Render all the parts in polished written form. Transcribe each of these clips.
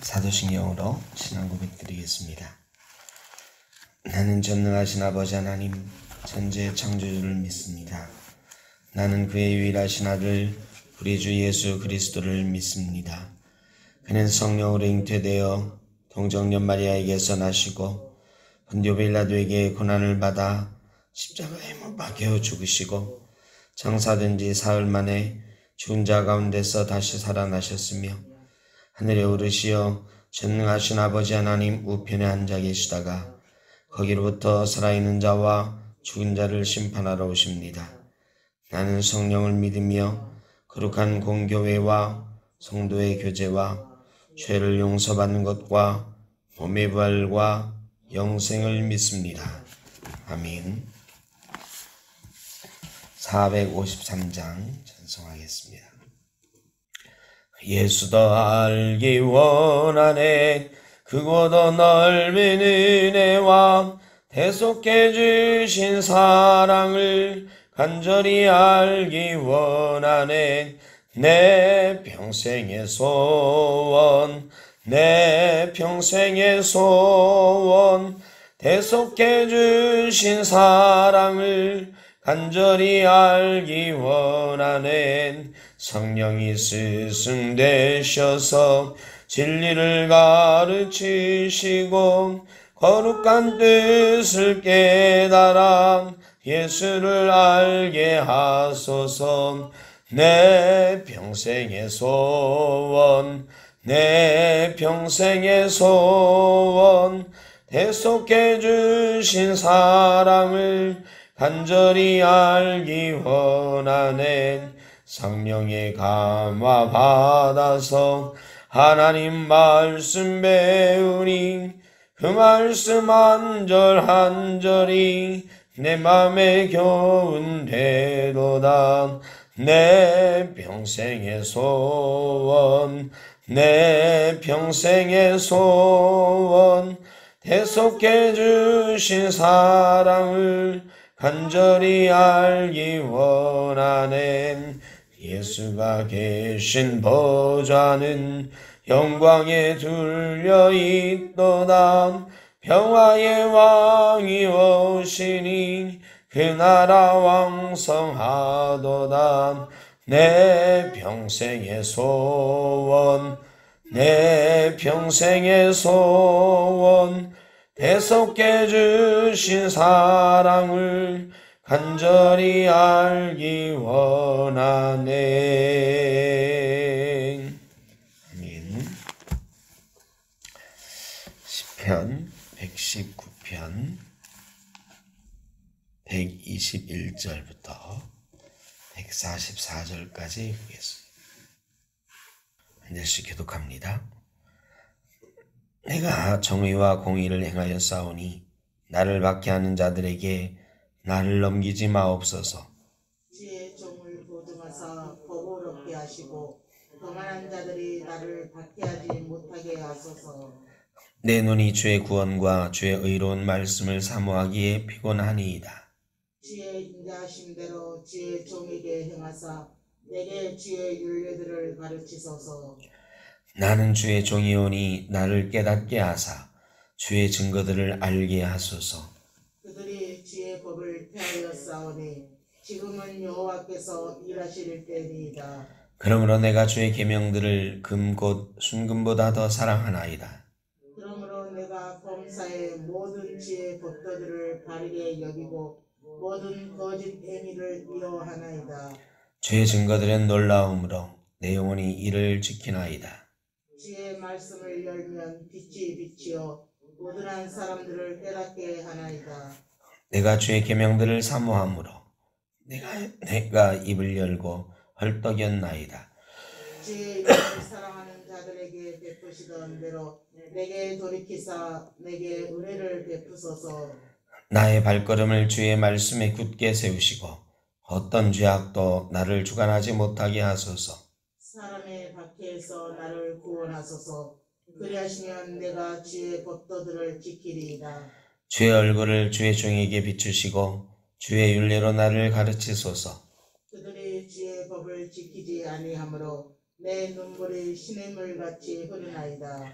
사도신경으로 신앙 고백드리겠습니다. 나는 전능하신 아버지 하나님 천지의 창조주를 믿습니다. 나는 그의 유일하신 아들 우리 주 예수 그리스도를 믿습니다. 그는 성령으로 잉태되어 동정녀 마리아에게서 나시고 본디오 빌라도에게 고난을 받아 십자가에 못 박혀 죽으시고 장사된 지 사흘 만에 죽은 자 가운데서 다시 살아나셨으며 하늘에 오르시어 전능하신 아버지 하나님 우편에 앉아 계시다가 거기로부터 살아있는 자와 죽은 자를 심판하러 오십니다. 나는 성령을 믿으며 거룩한 공교회와 성도의 교제와 죄를 용서받는 것과 몸의 부활과 영생을 믿습니다. 아멘. 453장 찬송하겠습니다. 예수 더 알기 원하네. 크고 더 넓은 은혜와 대속해 주신 사랑을 간절히 알기 원하네. 내 평생의 소원, 내 평생의 소원, 대속해 주신 사랑을 간절히 알기 원하네. 성령이 스승되셔서 진리를 가르치시고 거룩한 뜻을 깨달아 예수를 알게 하소서. 내 평생의 소원, 내 평생의 소원, 대속해 주신 사랑을 간절히 알기 원하네. 성령의 감화 받아서 하나님 말씀 배우니 그 말씀 한 절 한 절이 내 맘에 교훈 되도다. 내 평생의 소원, 내 평생의 소원, 대속해 주신 사랑을 간절히 알기 원하네. 예수가 계신 보좌는 영광에 둘려 있도다. 평화의 왕이 오시니 그 나라 왕성하도다. 내 평생의 소원, 내 평생의 소원, 대속해 주신 사랑을 간절히 알기 원하네. 아멘. 시편 119편 121절부터 144절까지 보겠습니다. 한 절씩 교독합니다. 내가 정의와 공의를 행하여 싸우니 나를 박해하는 자들에게 나를 넘기지 마옵소서. 주의 종을 보증하사 법을 얻게 하시고 거만한 자들이 나를 박해하지 못하게 하소서. 내 눈이 주의 구원과 주의 의로운 말씀을 사모하기에 피곤하니이다. 주의 인자하신 대로 주의 종에게 행하사 내게 주의 율례들을 가르치소서. 나는 주의 종이오니 나를 깨닫게 하사 주의 증거들을 알게 하소서. 그들이 주의 법을 폐하여 싸우니 지금은 여호와께서 일하실 때니이다. 그러므로 내가 주의 계명들을 금 곧 순금보다 더 사랑하나이다. 그러므로 내가 범사의 모든 주의 법도들을 바르게 여기고 모든 거짓 행위를 미워하나이다. 주의 증거들은 놀라움으로 내 영혼이 이를 지키나이다. 주의 말씀을 열면 빛이 비치어 모든 사람들을 깨닫게 하나이다. 내가 주의 계명들을 사모함으로 내가 입을 열고 헐떡였나이다. 주의 이름을 사랑하는 자들에게 베푸시던 대로 내게 돌이키사 내게 은혜를 베푸소서. 나의 발걸음을 주의 말씀에 굳게 세우시고 어떤 죄악도 나를 주관하지 못하게 하소서. 사람의 박해에서 나를 구원하소서. 그리하시면 내가 주의 법도들을 지키리이다. 주의 얼굴을 주의 종에게 비추시고 주의 율례로 나를 가르치소서. 그들이 주의 법을 지키지 아니하므로 내 눈물이 시냇물같이 흐르나이다.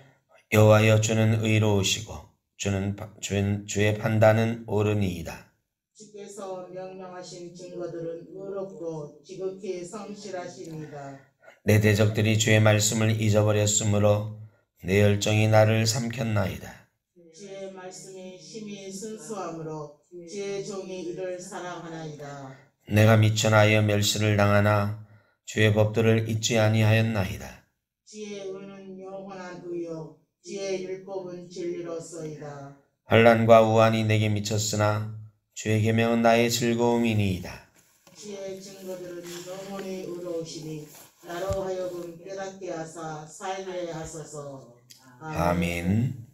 여호와여 주는 의로우시고 주의 판단은 옳으니이다. 주께서 명령하신 증거들은 의롭고 지극히 성실하시니이다. 내 대적들이 주의 말씀을 잊어버렸으므로 내 열정이 나를 삼켰나이다. 주의 말씀이 심히 순수함으로 주의 종이 이를 사랑하나이다. 내가 미천하여 멸시를 당하나 주의 법도를 잊지 아니하였나이다. 주의 의는 영원한 의요 주의 율법은 진리로소이다. 환난과 우환이 내게 미쳤으나 주의 계명은 나의 즐거움이니이다. 주의 증거들은 영원히 의로우시니 나로 하여금 깨닫게 하사 살게 하소서. 아멘.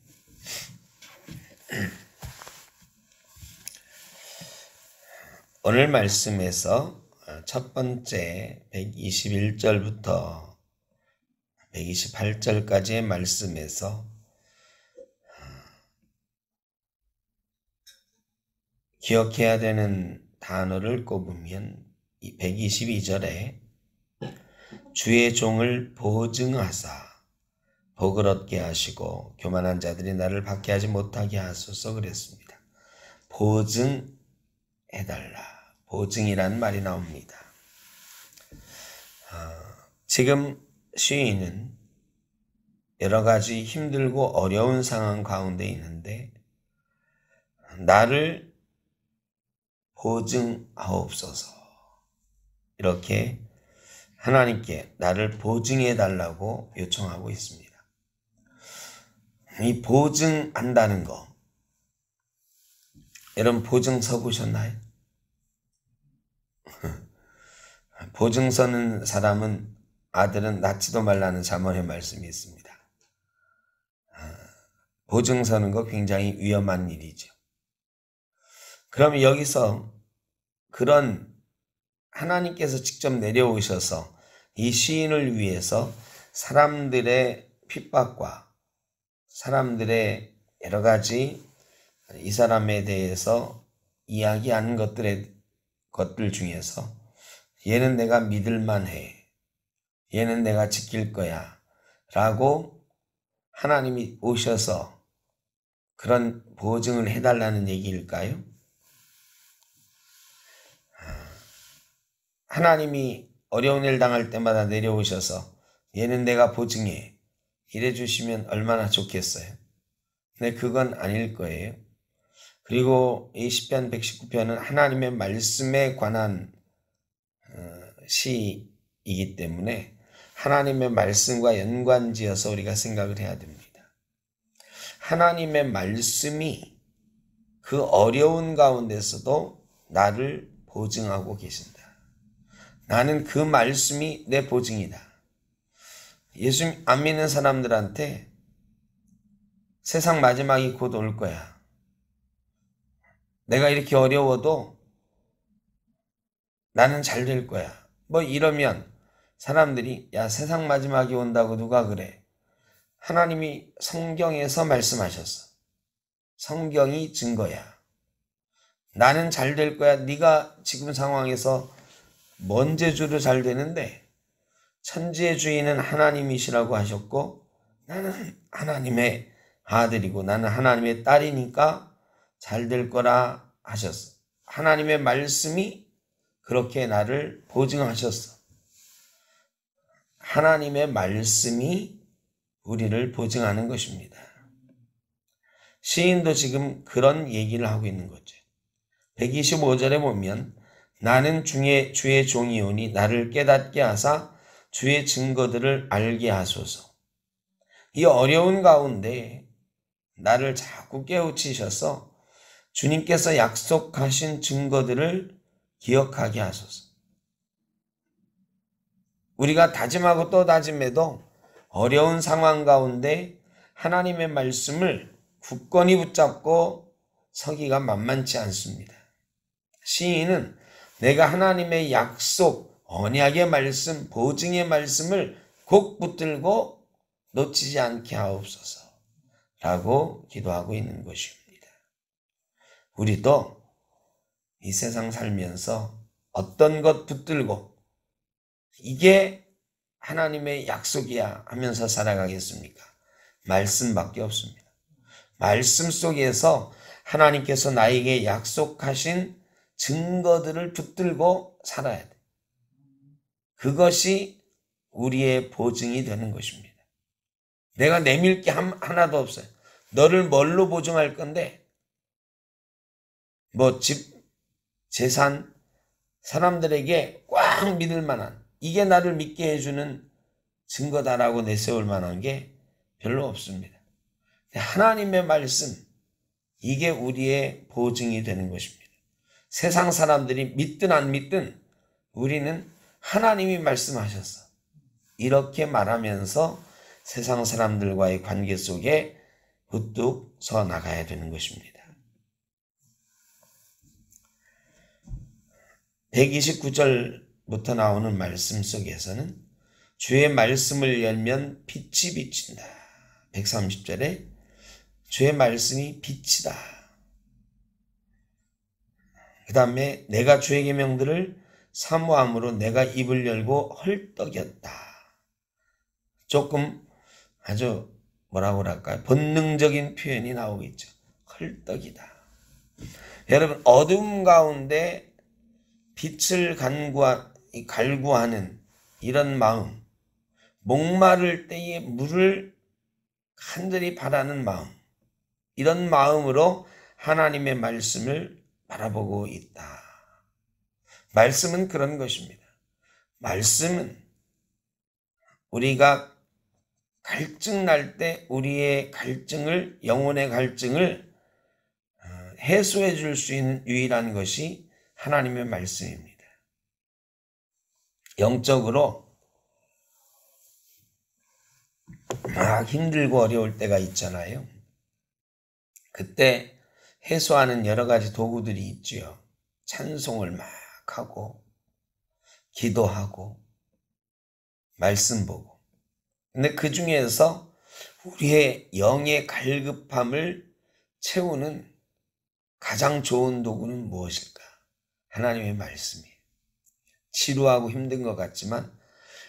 오늘 말씀에서 첫 번째 121절부터 128절까지의 말씀에서 기억해야 되는 단어를 꼽으면 122절에 주의 종을 보증하사 복을 얻게 하시고 교만한 자들이 나를 받게 하지 못하게 하소서 그랬습니다. 보증해달라. 보증이라는 말이 나옵니다. 지금 시인은 여러 가지 힘들고 어려운 상황 가운데 있는데 나를 보증하옵소서 이렇게 하나님께 나를 보증해 달라고 요청하고 있습니다. 이 보증한다는 거 여러분 보증서 보셨나요? 보증 서는 사람은 아들은 낳지도 말라는 잠언의 말씀이 있습니다. 보증 서는 거 굉장히 위험한 일이죠. 그럼 여기서 그런 하나님께서 직접 내려오셔서 이 시인을 위해서 사람들의 핍박과 사람들의 여러 가지 이 사람에 대해서 이야기하는 것들 중에서 얘는 내가 믿을만해, 얘는 내가 지킬 거야 라고 하나님이 오셔서 그런 보증을 해달라는 얘기일까요? 하나님이 어려운 일 당할 때마다 내려오셔서 얘는 내가 보증해 이래 주시면 얼마나 좋겠어요. 근데 그건 아닐 거예요. 그리고 이 시편 119편은 하나님의 말씀에 관한 시이기 때문에 하나님의 말씀과 연관지어서 우리가 생각을 해야 됩니다. 하나님의 말씀이 그 어려운 가운데서도 나를 보증하고 계신다. 나는 그 말씀이 내 보증이다. 예수 안 믿는 사람들한테 세상 마지막이 곧 올 거야. 내가 이렇게 어려워도 나는 잘 될 거야. 뭐 이러면 사람들이 야 세상 마지막이 온다고 누가 그래. 하나님이 성경에서 말씀하셨어. 성경이 증거야. 나는 잘 될 거야. 네가 지금 상황에서 뭔 재주로 잘 되는데 천지의 주인은 하나님이시라고 하셨고 나는 하나님의 아들이고 나는 하나님의 딸이니까 잘 될 거라 하셨어. 하나님의 말씀이 그렇게 나를 보증하셨어. 하나님의 말씀이 우리를 보증하는 것입니다. 시인도 지금 그런 얘기를 하고 있는 거죠. 125절에 보면 나는 주의 종이오니 나를 깨닫게 하사 주의 증거들을 알게 하소서. 이 어려운 가운데 나를 자꾸 깨우치셔서 주님께서 약속하신 증거들을 기억하게 하소서. 우리가 다짐하고 또 다짐해도 어려운 상황 가운데 하나님의 말씀을 굳건히 붙잡고 서기가 만만치 않습니다. 시인은 내가 하나님의 약속, 언약의 말씀, 보증의 말씀을 꼭 붙들고 놓치지 않게 하옵소서 라고 기도하고 있는 것입니다. 우리도 이 세상 살면서 어떤 것 붙들고 이게 하나님의 약속이야 하면서 살아가겠습니까? 말씀밖에 없습니다. 말씀 속에서 하나님께서 나에게 약속하신 증거들을 붙들고 살아야 돼. 그것이 우리의 보증이 되는 것입니다. 내가 내밀 게 하나도 없어요. 너를 뭘로 보증할 건데, 뭐 집, 재산, 사람들에게 꽉 믿을 만한, 이게 나를 믿게 해주는 증거다라고 내세울 만한 게 별로 없습니다. 하나님의 말씀, 이게 우리의 보증이 되는 것입니다. 세상 사람들이 믿든 안 믿든 우리는 하나님이 말씀하셨어. 이렇게 말하면서 세상 사람들과의 관계 속에 우뚝 서 나가야 되는 것입니다. 129절부터 나오는 말씀 속에서는 주의 말씀을 열면 빛이 비친다. 130절에 주의 말씀이 빛이다. 그 다음에 내가 주의 계명들을 사모함으로 내가 입을 열고 헐떡였다. 조금 아주 뭐라고 할까요? 본능적인 표현이 나오겠죠. 헐떡이다. 여러분, 어둠 가운데 빛을 갈구하는 이런 마음, 목마를 때에 물을 간절히 바라는 마음, 이런 마음으로 하나님의 말씀을 바라보고 있다. 말씀은 그런 것입니다. 말씀은 우리가 갈증 날 때 우리의 갈증을, 영혼의 갈증을 해소해 줄 수 있는 유일한 것이 하나님의 말씀입니다. 영적으로 막 힘들고 어려울 때가 있잖아요. 그때 해소하는 여러 가지 도구들이 있지요. 찬송을 막 하고, 기도하고, 말씀 보고. 근데 그 중에서 우리의 영의 갈급함을 채우는 가장 좋은 도구는 무엇일까? 하나님의 말씀이에요. 지루하고 힘든 것 같지만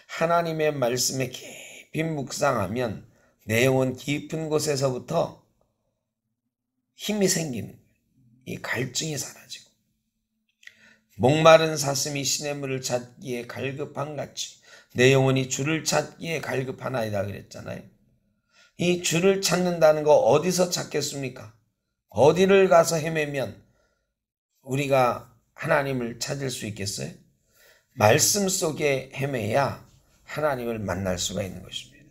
하나님의 말씀에 깊이 묵상하면 내 영혼 깊은 곳에서부터 힘이 생기는 거예요. 이 갈증이 사라지고, 목마른 사슴이 시냇물을 찾기에 갈급한 같이 내 영혼이 주를 찾기에 갈급하나이다 그랬잖아요. 이 주를 찾는다는 거 어디서 찾겠습니까? 어디를 가서 헤매면 우리가 하나님을 찾을 수 있겠어요? 말씀 속에 헤매야 하나님을 만날 수가 있는 것입니다.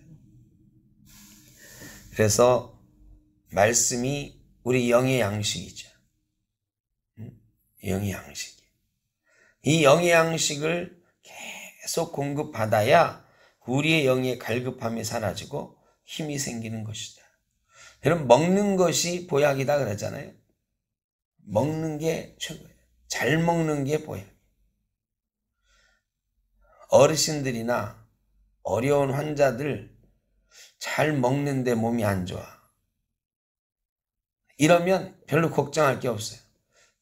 그래서 말씀이 우리 영의 양식이죠. 영의 양식. 이 영의 양식을 계속 공급받아야 우리의 영의 갈급함이 사라지고 힘이 생기는 것이다. 여러분, 먹는 것이 보약이다 그러잖아요. 먹는 게 최고예요. 잘 먹는 게 보약. 어르신들이나 어려운 환자들 잘 먹는데 몸이 안 좋아. 이러면 별로 걱정할 게 없어요.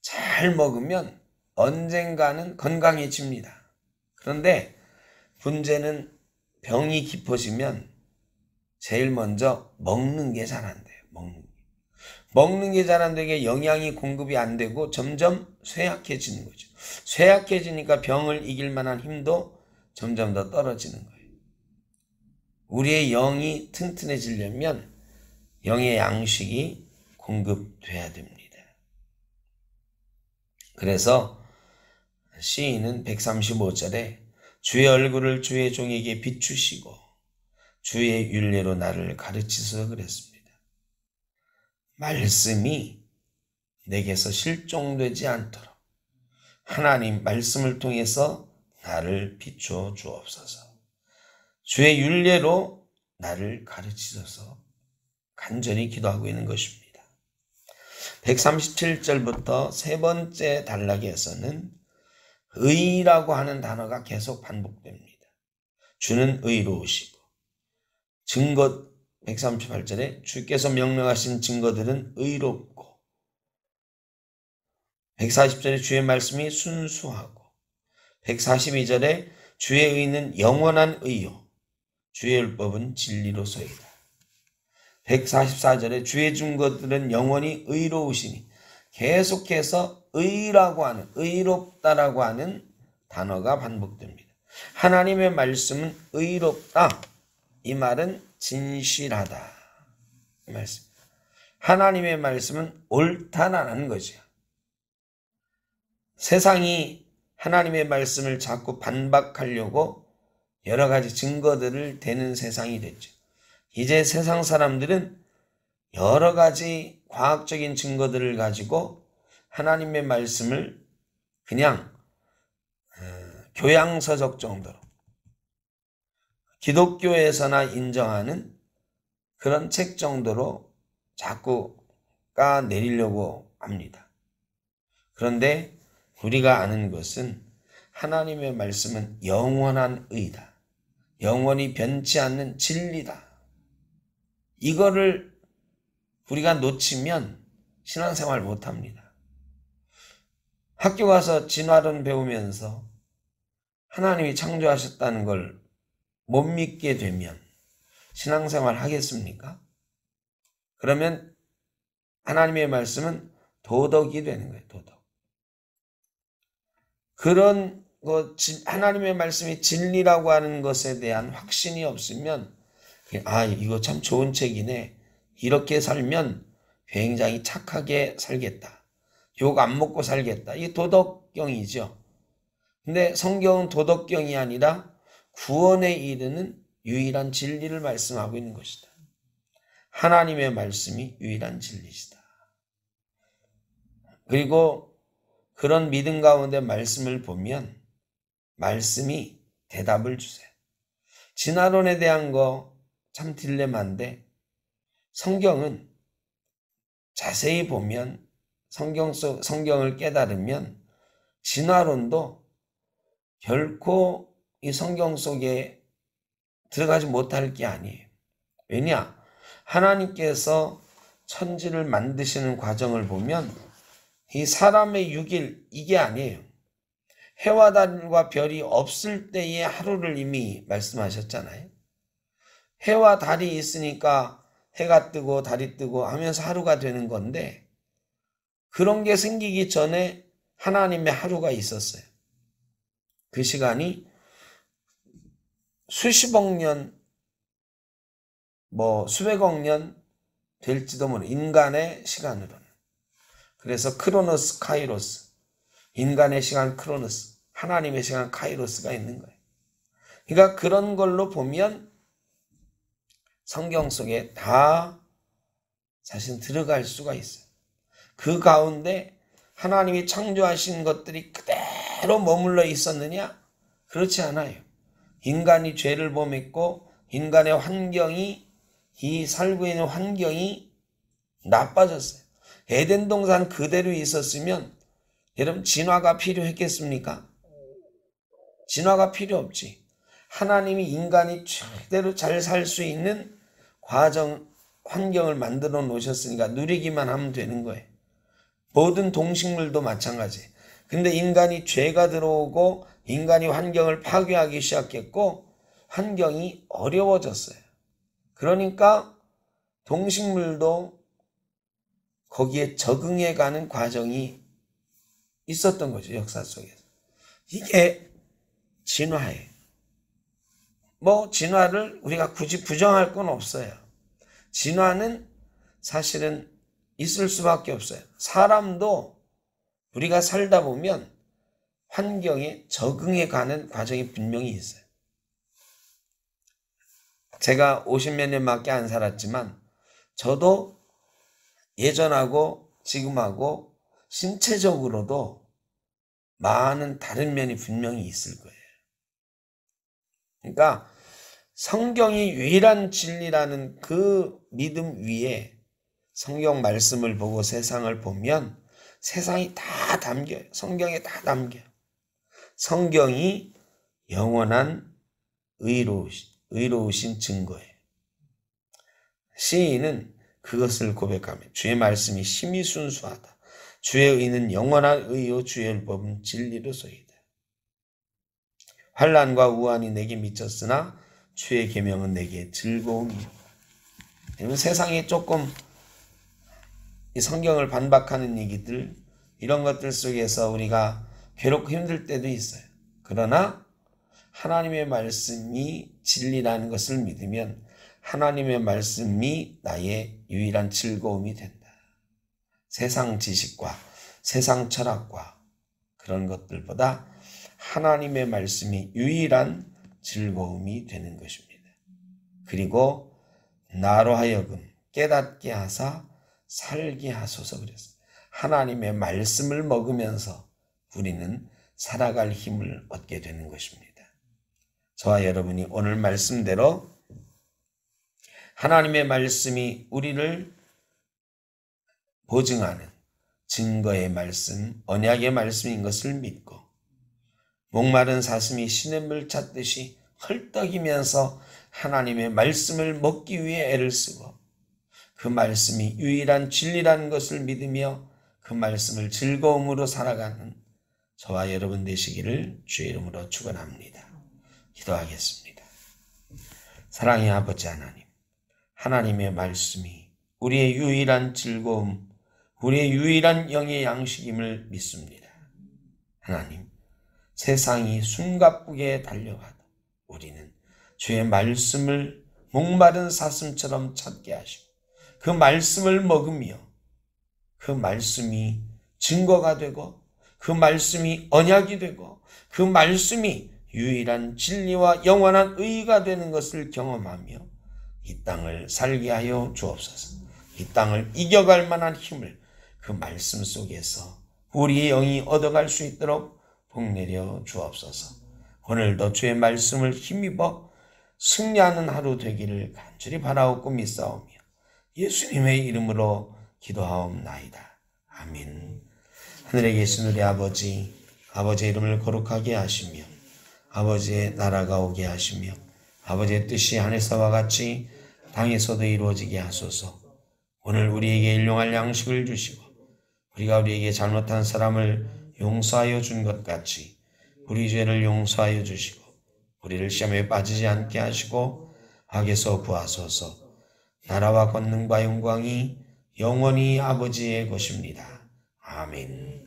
잘 먹으면 언젠가는 건강해집니다. 그런데 문제는 병이 깊어지면 제일 먼저 먹는 게 잘 안 돼요. 먹는 게 잘 안 되게 영양이 공급이 안 되고 점점 쇠약해지는 거죠. 쇠약해지니까 병을 이길 만한 힘도 점점 더 떨어지는 거예요. 우리의 영이 튼튼해지려면 영의 양식이 공급돼야 됩니다. 그래서 시인은 135절에 주의 얼굴을 주의 종에게 비추시고 주의 율례로 나를 가르치소서 그랬습니다. 말씀이 내게서 실종되지 않도록 하나님 말씀을 통해서 나를 비추어 주옵소서. 주의 율례로 나를 가르치소서 간절히 기도하고 있는 것입니다. 137절부터 세 번째 단락에서는 의라고 하는 단어가 계속 반복됩니다. 주는 의로우시고, 증거 138절에 주께서 명령하신 증거들은 의롭고, 140절에 주의 말씀이 순수하고, 142절에 주의 의는 영원한 의요 주의 율법은 진리로소이다. 144절에 주의 증거들은 영원히 의로우시니 계속해서 의라고 하는, 의롭다라고 하는 단어가 반복됩니다. 하나님의 말씀은 의롭다. 이 말은 진실하다. 이 말씀. 하나님의 말씀은 옳다라는 거죠. 세상이 하나님의 말씀을 자꾸 반박하려고 여러 가지 증거들을 대는 세상이 됐죠. 이제 세상 사람들은 여러 가지 과학적인 증거들을 가지고 하나님의 말씀을 그냥 교양서적 정도로 기독교에서나 인정하는 그런 책 정도로 자꾸 까내리려고 합니다. 그런데 우리가 아는 것은 하나님의 말씀은 영원한 의다. 영원히 변치 않는 진리다. 이거를 우리가 놓치면 신앙생활 못합니다. 학교 가서 진화론 배우면서 하나님이 창조하셨다는 걸 못 믿게 되면 신앙생활 하겠습니까? 그러면 하나님의 말씀은 도덕이 되는 거예요. 도덕. 그런 것, 하나님의 말씀이 진리라고 하는 것에 대한 확신이 없으면 이거 참 좋은 책이네. 이렇게 살면 굉장히 착하게 살겠다. 욕 안 먹고 살겠다. 이게 도덕경이죠. 근데 성경은 도덕경이 아니라 구원에 이르는 유일한 진리를 말씀하고 있는 것이다. 하나님의 말씀이 유일한 진리시다. 그리고 그런 믿음 가운데 말씀을 보면 말씀이 대답을 주세요. 진화론에 대한 거 참 딜레마인데 성경은 자세히 보면 성경을 깨달으면 진화론도 결코 이 성경 속에 들어가지 못할 게 아니에요. 왜냐? 하나님께서 천지를 만드시는 과정을 보면 이 사람의 6일 이게 아니에요. 해와 달과 별이 없을 때의 하루를 이미 말씀하셨잖아요. 해와 달이 있으니까 해가 뜨고 달이 뜨고 하면서 하루가 되는 건데 그런 게 생기기 전에 하나님의 하루가 있었어요. 그 시간이 수십억 년, 수백억 년 될지도 모르는 인간의 시간으로는. 그래서 크로노스, 카이로스. 인간의 시간 크로노스, 하나님의 시간 카이로스가 있는 거예요. 그러니까 그런 걸로 보면 성경 속에 다 사실 들어갈 수가 있어요. 그 가운데 하나님이 창조하신 것들이 그대로 머물러 있었느냐? 그렇지 않아요. 인간이 죄를 범했고 인간의 환경이, 이 살고 있는 환경이 나빠졌어요. 에덴 동산 그대로 있었으면 여러분 진화가 필요했겠습니까? 진화가 필요 없지. 하나님이 인간이 최대로 잘 살 수 있는 환경을 만들어 놓으셨으니까 누리기만 하면 되는 거예요. 모든 동식물도 마찬가지. 근데 인간이 죄가 들어오고 인간이 환경을 파괴하기 시작했고 환경이 어려워졌어요. 그러니까 동식물도 거기에 적응해가는 과정이 있었던 거죠. 역사 속에서. 이게 진화예요. 진화를 우리가 굳이 부정할 건 없어요. 진화는 사실은 있을 수밖에 없어요. 사람도 우리가 살다 보면 환경에 적응해가는 과정이 분명히 있어요. 제가 50몇 년밖에 안 살았지만 저도 예전하고 지금하고 신체적으로도 많은 다른 면이 분명히 있을 거예요. 그러니까 성경이 유일한 진리라는 그 믿음 위에 성경 말씀을 보고 세상을 보면 세상이 다 담겨요. 성경에 다 담겨요. 성경이 영원한 의로우신 증거예요. 시인은 그것을 고백하며 주의 말씀이 심히 순수하다. 주의 의는 영원한 의요 주의 율법은 진리로소이다. 환난과 우환이 내게 미쳤으나 주의 계명은 내게 즐거움이요. 세상에 조금 이 성경을 반박하는 얘기들, 이런 것들 속에서 우리가 괴롭고 힘들 때도 있어요. 그러나 하나님의 말씀이 진리라는 것을 믿으면 하나님의 말씀이 나의 유일한 즐거움이 된다. 세상 지식과 세상 철학과 그런 것들보다 하나님의 말씀이 유일한 즐거움이 되는 것입니다. 그리고 나로 하여금 깨닫게 하사 살게 하소서 그랬어요. 하나님의 말씀을 먹으면서 우리는 살아갈 힘을 얻게 되는 것입니다. 저와 여러분이 오늘 말씀대로 하나님의 말씀이 우리를 보증하는 증거의 말씀, 언약의 말씀인 것을 믿고 목마른 사슴이 시냇물 찾듯이 헐떡이면서 하나님의 말씀을 먹기 위해 애를 쓰고 그 말씀이 유일한 진리라는 것을 믿으며 그 말씀을 즐거움으로 살아가는 저와 여러분 되시기를 주의 이름으로 축원합니다. 기도하겠습니다. 사랑의 아버지 하나님, 하나님의 말씀이 우리의 유일한 즐거움, 우리의 유일한 영의 양식임을 믿습니다. 하나님, 세상이 숨가쁘게 달려가도 우리는 주의 말씀을 목마른 사슴처럼 찾게 하시고 그 말씀을 먹으며 그 말씀이 증거가 되고 그 말씀이 언약이 되고 그 말씀이 유일한 진리와 영원한 의가 되는 것을 경험하며 이 땅을 살게 하여 주옵소서. 이 땅을 이겨갈 만한 힘을 그 말씀 속에서 우리의 영이 얻어갈 수 있도록 복내려 주옵소서. 오늘도 주의 말씀을 힘입어 승리하는 하루 되기를 간절히 바라옵고 믿사오며 예수님의 이름으로 기도하옵나이다. 아멘. 하늘에 계신 우리 아버지, 아버지의 이름을 거룩하게 하시며 아버지의 나라가 오게 하시며 아버지의 뜻이 하늘에서와 같이 땅에서도 이루어지게 하소서. 오늘 우리에게 일용할 양식을 주시고 우리가 우리에게 잘못한 사람을 용서하여 준 것 같이 우리 죄를 용서하여 주시고 우리를 시험에 빠지지 않게 하시고 악에서 구하소서. 나라와 권능과 영광이 영원히 아버지의 것입니다. 아멘.